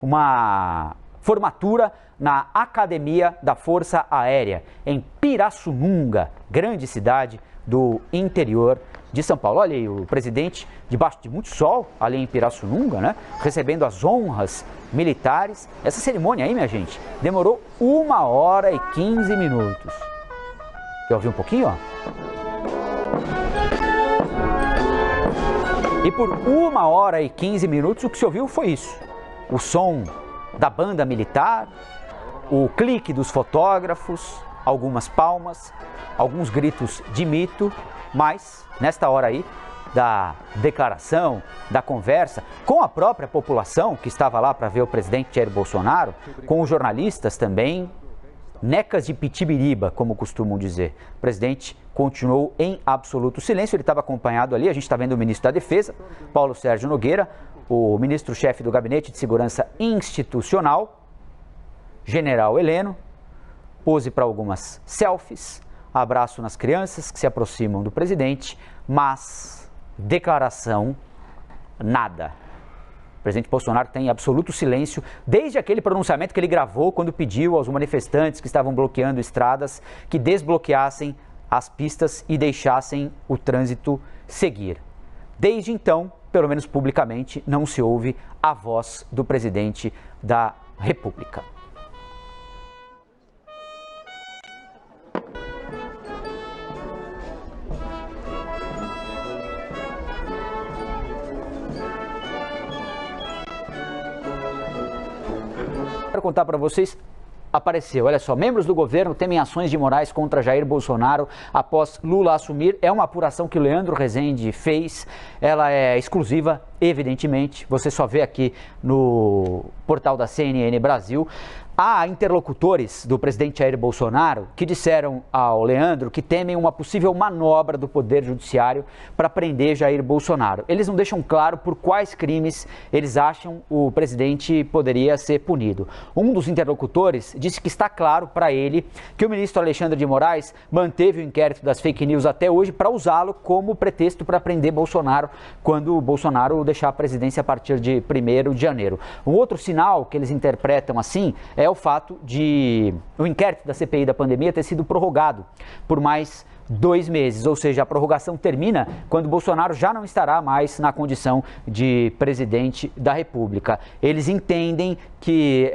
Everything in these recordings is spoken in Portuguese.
uma formatura na Academia da Força Aérea, em Pirassununga, grande cidade do interior de São Paulo. Olha aí, o presidente, debaixo de muito sol, ali em Pirassununga, né? Recebendo as honras militares. Essa cerimônia aí, minha gente, demorou 1h15. Quer ouvir um pouquinho, ó? E por 1h15, o que se ouviu foi isso. O som da banda militar, o clique dos fotógrafos, algumas palmas, alguns gritos de mito, mas nesta hora aí da declaração, da conversa com a própria população que estava lá para ver o presidente Jair Bolsonaro, com os jornalistas também, necas de pitibiriba, como costumam dizer. O presidente continuou em absoluto silêncio, ele estava acompanhado ali, a gente está vendo o ministro da Defesa, Paulo Sérgio Nogueira, o ministro-chefe do Gabinete de Segurança Institucional, General Heleno, pose para algumas selfies, abraço nas crianças que se aproximam do presidente, mas declaração, nada. O presidente Bolsonaro tem absoluto silêncio desde aquele pronunciamento que ele gravou quando pediu aos manifestantes que estavam bloqueando estradas que desbloqueassem as pistas e deixassem o trânsito seguir. Desde então, pelo menos publicamente, não se ouve a voz do presidente da República. Quero contar para vocês, apareceu, olha só, membros do governo temem ações de morais contra Jair Bolsonaro após Lula assumir. É uma apuração que o Leandro Rezende fez, ela é exclusiva, evidentemente, você só vê aqui no portal da CNN Brasil. Há interlocutores do presidente Jair Bolsonaro que disseram ao Leandro que temem uma possível manobra do Poder Judiciário para prender Jair Bolsonaro. Eles não deixam claro por quais crimes eles acham o presidente poderia ser punido. Um dos interlocutores disse que está claro para ele que o ministro Alexandre de Moraes manteve o inquérito das fake news até hoje para usá-lo como pretexto para prender Bolsonaro quando o Bolsonaro deixar a presidência a partir de 1º de janeiro. Um outro sinal que eles interpretam assim é o fato de o inquérito da CPI da pandemia ter sido prorrogado por mais 2 meses, ou seja, a prorrogação termina quando Bolsonaro já não estará mais na condição de presidente da República. Eles entendem que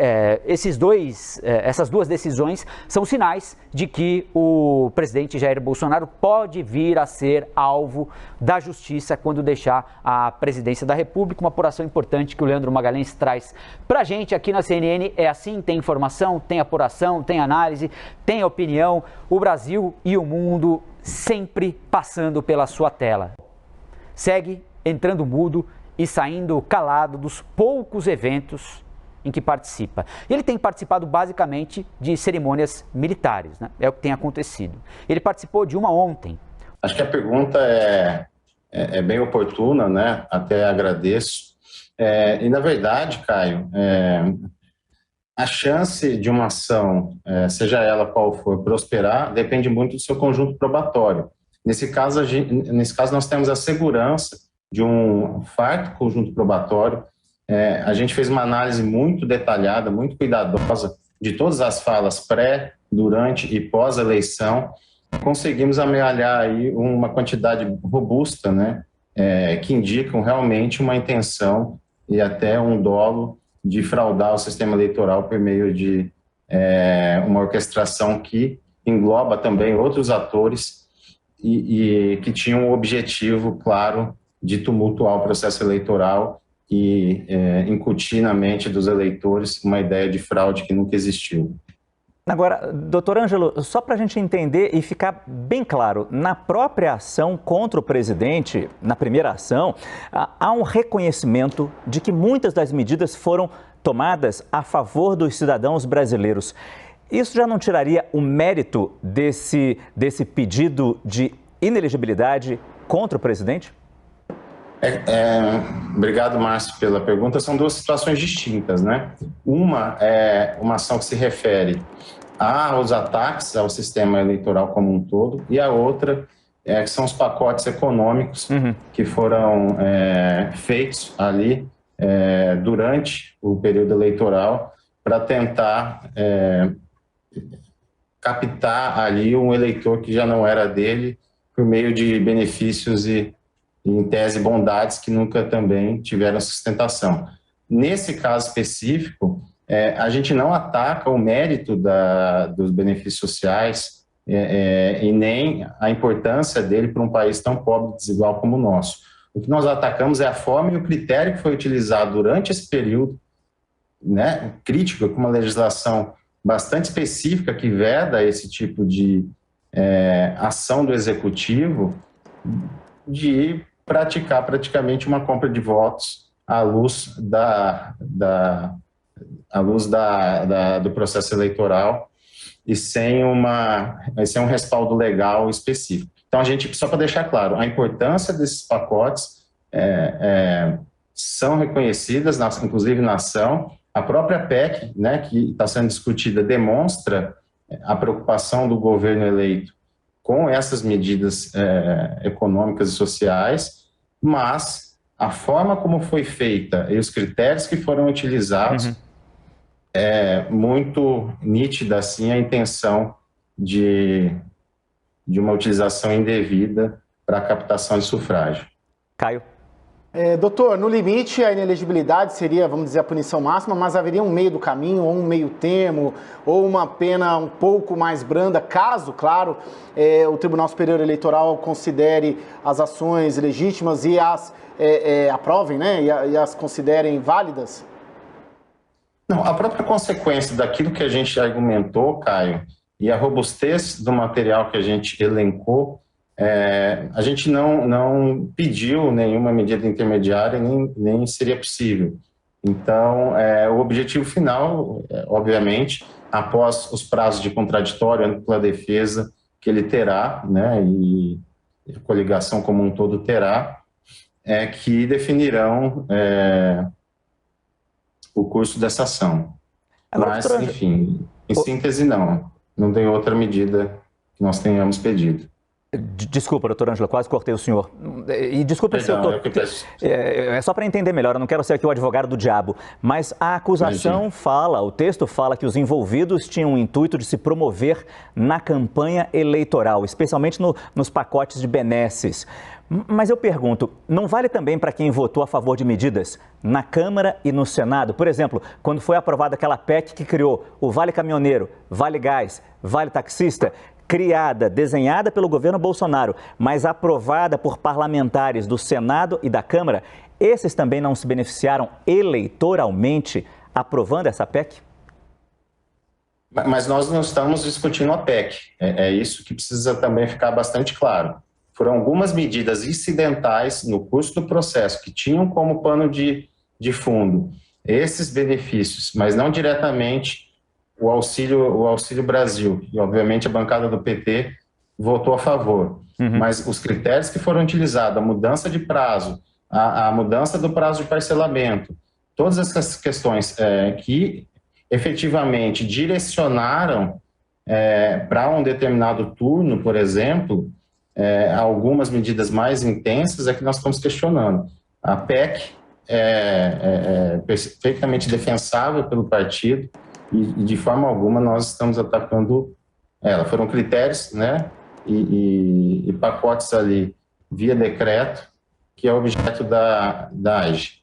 essas duas decisões são sinais de que o presidente Jair Bolsonaro pode vir a ser alvo da justiça quando deixar a presidência da República. Uma apuração importante que o Leandro Magalhães traz pra gente aqui na CNN. É assim, tem informação, tem apuração, tem análise, tem opinião. O Brasil e o mundo sempre passando pela sua tela. Segue entrando mudo e saindo calado dos poucos eventos em que participa. E ele tem participado basicamente de cerimônias militares, né? É o que tem acontecido. Ele participou de uma ontem. Acho que a pergunta é bem oportuna, né? Até agradeço. E na verdade, Caio, a chance de uma ação, seja ela qual for, prosperar, depende muito do seu conjunto probatório. Nesse caso, nós temos a segurança de um farto conjunto probatório. A gente fez uma análise muito detalhada, muito cuidadosa de todas as falas pré, durante e pós-eleição. Conseguimos amealhar aí uma quantidade robusta, né, que indicam realmente uma intenção e até um dolo de fraudar o sistema eleitoral por meio de uma orquestração que engloba também outros atores e que tinham um objetivo claro de tumultuar o processo eleitoral e incutir na mente dos eleitores uma ideia de fraude que nunca existiu. Agora, doutor Ângelo, só para a gente entender e ficar bem claro, na própria ação contra o presidente, na primeira ação, há um reconhecimento de que muitas das medidas foram tomadas a favor dos cidadãos brasileiros. Isso já não tiraria o mérito desse pedido de inelegibilidade contra o presidente? Obrigado, Márcio, pela pergunta. São duas situações distintas, né? Uma é uma ação que se refere aos ataques ao sistema eleitoral como um todo, e a outra que são os pacotes econômicos que foram feitos ali durante o período eleitoral para tentar captar ali um eleitor que já não era dele por meio de benefícios e em tese, bondades que nunca também tiveram sustentação. Nesse caso específico, a gente não ataca o mérito dos benefícios sociais e nem a importância dele para um país tão pobre e desigual como o nosso. O que nós atacamos é a forma e o critério que foi utilizado durante esse período, né, crítico, com uma legislação bastante específica que veda esse tipo de ação do executivo de praticar praticamente uma compra de votos à luz do processo eleitoral e sem um respaldo legal específico. Então, a gente, só para deixar claro, a importância desses pacotes são reconhecidas, inclusive na ação. A própria PEC, né, que está sendo discutida, demonstra a preocupação do governo eleito com essas medidas econômicas e sociais, mas a forma como foi feita e os critérios que foram utilizados é muito nítida, assim, a intenção de uma utilização indevida para a captação de sufrágio. Caio. Doutor, no limite a inelegibilidade seria, vamos dizer, a punição máxima, mas haveria um meio do caminho, ou um meio termo, ou uma pena um pouco mais branda, caso, claro, o Tribunal Superior Eleitoral considere as ações legítimas e as aprovem, né, e as considerem válidas? Não, a própria consequência daquilo que a gente argumentou, Caio, e a robustez do material que a gente elencou, a gente não pediu nenhuma medida intermediária, nem seria possível. Então, o objetivo final, obviamente, após os prazos de contraditório, ampla defesa que ele terá, né, e a coligação como um todo terá, que definirão o curso dessa ação. Agora, mas, enfim, em síntese, não tem outra medida que nós tenhamos pedido. Desculpa, doutor Ângelo, quase cortei o senhor. E desculpa se eu tô... É só para entender melhor, eu não quero ser aqui o advogado do diabo, mas a acusação fala, o texto fala que os envolvidos tinham o intuito de se promover na campanha eleitoral, especialmente nos pacotes de benesses. Mas eu pergunto, não vale também para quem votou a favor de medidas na Câmara e no Senado? Por exemplo, quando foi aprovada aquela PEC que criou o Vale Caminhoneiro, Vale Gás, Vale Taxista, criada, desenhada pelo governo Bolsonaro, mas aprovada por parlamentares do Senado e da Câmara, esses também não se beneficiaram eleitoralmente aprovando essa PEC? Mas nós não estamos discutindo a PEC, é isso que precisa também ficar bastante claro. Foram algumas medidas incidentais no curso do processo que tinham como pano de fundo esses benefícios, mas não diretamente o Auxílio Brasil, e obviamente a bancada do PT votou a favor. Mas os critérios que foram utilizados, a mudança de prazo, a mudança do prazo de parcelamento, todas essas questões que efetivamente direcionaram para um determinado turno, por exemplo, algumas medidas mais intensas é que nós estamos questionando. A PEC é perfeitamente defensável pelo partido, e de forma alguma nós estamos atacando ela. Foram critérios, né, e pacotes ali via decreto, que é objeto da AGE.